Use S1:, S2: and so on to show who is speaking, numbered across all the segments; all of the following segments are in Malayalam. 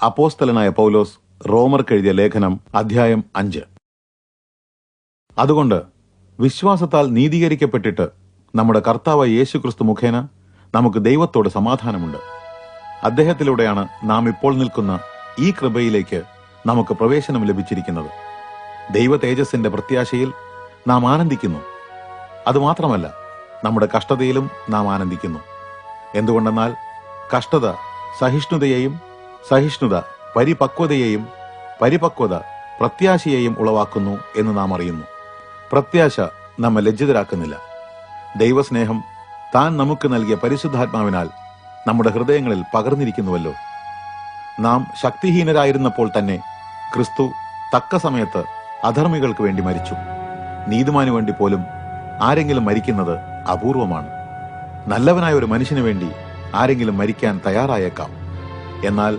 S1: അപ്പോസ്തലനായ പൗലോസ് റോമർക്കെഴുതിയ ലേഖനം അധ്യായം 5. അതുകൊണ്ട് വിശ്വാസത്താൽ നീതീകരിക്കപ്പെട്ടിട്ട് നമ്മുടെ കർത്താവായ യേശുക്രിസ്തു മുഖേന നമുക്ക് ദൈവത്തോട് സമാധാനമുണ്ട്. അദ്ദേഹത്തിലൂടെയാണ് നാം ഇപ്പോൾ നിൽക്കുന്ന ഈ കൃപയിലേക്ക് നമുക്ക് പ്രവേശനം ലഭിച്ചിരിക്കുന്നത്. ദൈവ തേജസ്സിന്റെ പ്രത്യാശയിൽ നാം ആനന്ദിക്കുന്നു. അതുമാത്രമല്ല, നമ്മുടെ കഷ്ടതയിലും നാം ആനന്ദിക്കുന്നു. എന്തുകൊണ്ടെന്നാൽ കഷ്ടത സഹിഷ്ണുതയെയും, സഹിഷ്ണുത പരിപക്വതയെയും, പരിപക്വത പ്രത്യാശയെയും ഉളവാക്കുന്നു എന്ന് നാം അറിയുന്നു. പ്രത്യാശ നമ്മെ ലജ്ജിതരാക്കുന്നില്ല. ദൈവസ്നേഹം താൻ നമുക്ക് നൽകിയ പരിശുദ്ധാത്മാവിനാൽ നമ്മുടെ ഹൃദയങ്ങളിൽ പകർന്നിരിക്കുന്നുവല്ലോ. നാം ശക്തിഹീനരായിരുന്നപ്പോൾ തന്നെ ക്രിസ്തു തക്ക സമയത്ത് അധർമ്മികൾക്ക് വേണ്ടി മരിച്ചു. നീതിമാനു വേണ്ടി പോലും ആരെങ്കിലും മരിക്കുന്നത് അപൂർവമാണ്. നല്ലവനായ ഒരു മനുഷ്യന് വേണ്ടി ആരെങ്കിലും മരിക്കാൻ തയ്യാറായേക്കാം. എന്നാൽ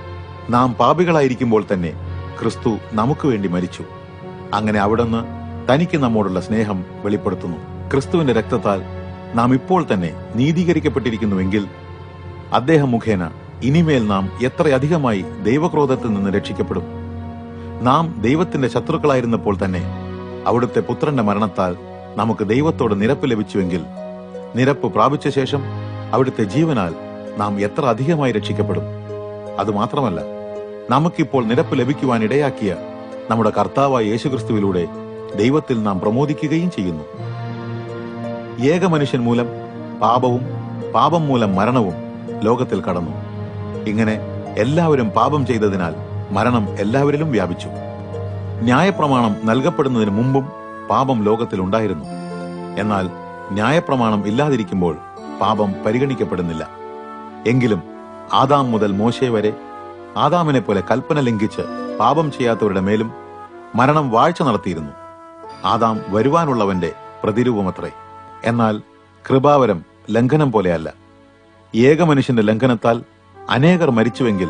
S1: നാം പാപികളായിരിക്കുമ്പോൾ തന്നെ ക്രിസ്തു നമുക്ക് വേണ്ടി മരിച്ചു. അങ്ങനെ അവിടുന്ന് തനിക്ക് നമ്മോടുള്ള സ്നേഹം വെളിപ്പെടുത്തുന്നു. ക്രിസ്തുവിന്റെ രക്തത്താൽ നാം ഇപ്പോൾ തന്നെ നീതീകരിക്കപ്പെട്ടിരിക്കുന്നുവെങ്കിൽ അദ്ദേഹം മുഖേന ഇനിമേൽ നാം എത്രയധികമായി ദൈവക്രോധത്തിൽ നിന്ന് രക്ഷിക്കപ്പെടും. നാം ദൈവത്തിന്റെ ശത്രുക്കളായിരുന്നപ്പോൾ തന്നെ അവിടുത്തെ പുത്രന്റെ മരണത്താൽ നമുക്ക് ദൈവത്തോട് നിരപ്പ് ലഭിച്ചുവെങ്കിൽ നിരപ്പ് പ്രാപിച്ച ശേഷം അവിടുത്തെ ജീവനാൽ നാം എത്ര അധികമായി രക്ഷിക്കപ്പെടും. അതുമാത്രമല്ല, നമുക്കിപ്പോൾ നിരപ്പ് ലഭിക്കുവാൻ ഇടയാക്കിയ നമ്മുടെ കർത്താവായ യേശുക്രിസ്തുവിലൂടെ ദൈവത്തിൽ നാം പ്രമോദിക്കുകയും ചെയ്യുന്നു. ഏക മനുഷ്യൻ മൂലം പാപവും, പാപം മൂലം മരണവും ലോകത്തിൽ കടന്നു. ഇങ്ങനെ എല്ലാവരും പാപം ചെയ്തതിനാൽ മരണം എല്ലാവരിലും വ്യാപിച്ചു. ന്യായപ്രമാണം നൽകപ്പെടുന്നതിന് മുമ്പും പാപം ലോകത്തിൽ ഉണ്ടായിരുന്നു. എന്നാൽ ന്യായപ്രമാണം ഇല്ലാതിരിക്കുമ്പോൾ പാപം പരിഗണിക്കപ്പെടുന്നില്ല. എങ്കിലും ആദാം മുതൽ മോശെ വരെ ആദാമിനെ പോലെ കൽപ്പന ലംഘിച്ച് പാപം ചെയ്യാത്തവരുടെ മേലും മരണം വാഴ്ച നടത്തിയിരുന്നു. ആദാം വരുവാനുള്ളവന്റെ പ്രതിരൂപമത്രേ. എന്നാൽ കൃപാവരം ലംഘനം പോലെയല്ല. ഏക മനുഷ്യന്റെ ലംഘനത്താൽ അനേകർ മരിച്ചുവെങ്കിൽ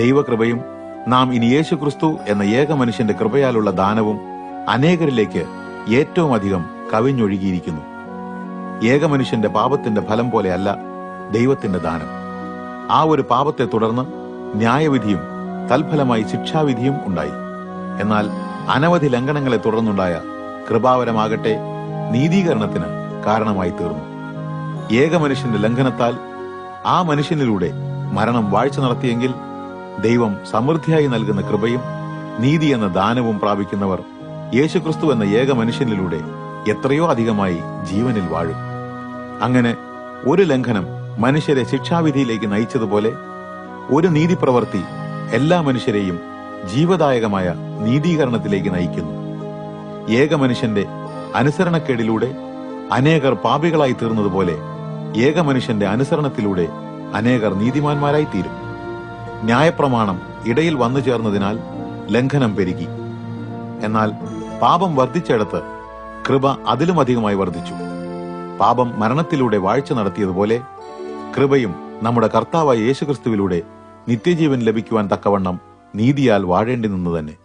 S1: ദൈവകൃപയും നാം ഇനി യേശുക്രിസ്തു എന്ന ഏക മനുഷ്യന്റെ കൃപയാലുള്ള ദാനവും അനേകരിലേക്ക് ഏറ്റവും അധികം കവിഞ്ഞൊഴുകിയിരിക്കുന്നു. ഏക മനുഷ്യന്റെ പാപത്തിന്റെ ഫലം പോലെയല്ല ദൈവത്തിന്റെ ദാനം. ആ ഒരു പാപത്തെ തുടർന്ന് ന്യായവിധിയും തൽഫലമായി ശിക്ഷാവിധിയും ഉണ്ടായി. എന്നാൽ അനവധി ലംഘനങ്ങളെ തുടർന്നുണ്ടായ കൃപാവരമാകട്ടെ നീതീകരണത്തിന് കാരണമായി തീർന്നു. ഏക മനുഷ്യന്റെ ലംഘനത്താൽ ആ മനുഷ്യനിലൂടെ മരണം വാഴ്ച നടത്തിയെങ്കിൽ ദൈവം സമൃദ്ധിയായി നൽകുന്ന കൃപയും നീതി എന്ന ദാനവും പ്രാപിക്കുന്നവർ യേശുക്രിസ്തു എന്ന ഏക മനുഷ്യനിലൂടെ എത്രയോ അധികമായി ജീവനിൽ വാഴും. അങ്ങനെ ഒരു ലംഘനം മനുഷ്യരെ ശിക്ഷാവിധിയിലേക്ക് നയിച്ചതുപോലെ ഒരു നീതിപ്രവൃത്തി എല്ലാ മനുഷ്യരെയും ജീവദായകമായ നീതീകരണത്തിലേക്ക് നയിക്കുന്നു. ഏക മനുഷ്യന്റെ അനുസരണക്കേടിലൂടെ അനേകർ പാപികളായി തീർന്നതുപോലെ ഏക മനുഷ്യന്റെ അനുസരണത്തിലൂടെ അനേകർ നീതിമാന്മാരായി തീരും. ന്യായപ്രമാണം ഇടയിൽ വന്നു ചേർന്നതിനാൽ ലംഘനം പെരുകി. എന്നാൽ പാപം വർദ്ധിച്ചിടത്ത് കൃപ അതിലുമധികമായി വർദ്ധിച്ചു. പാപം മരണത്തിലൂടെ വാഴ്ച നടത്തിയതുപോലെ കൃപയും നമ്മുടെ കർത്താവായ യേശുക്രിസ്തുവിലൂടെ നിത്യജീവൻ ലഭിക്കുവാൻ തക്കവണ്ണം നീതിയാൽ വാഴേണ്ടി നിന്നു തന്നെ.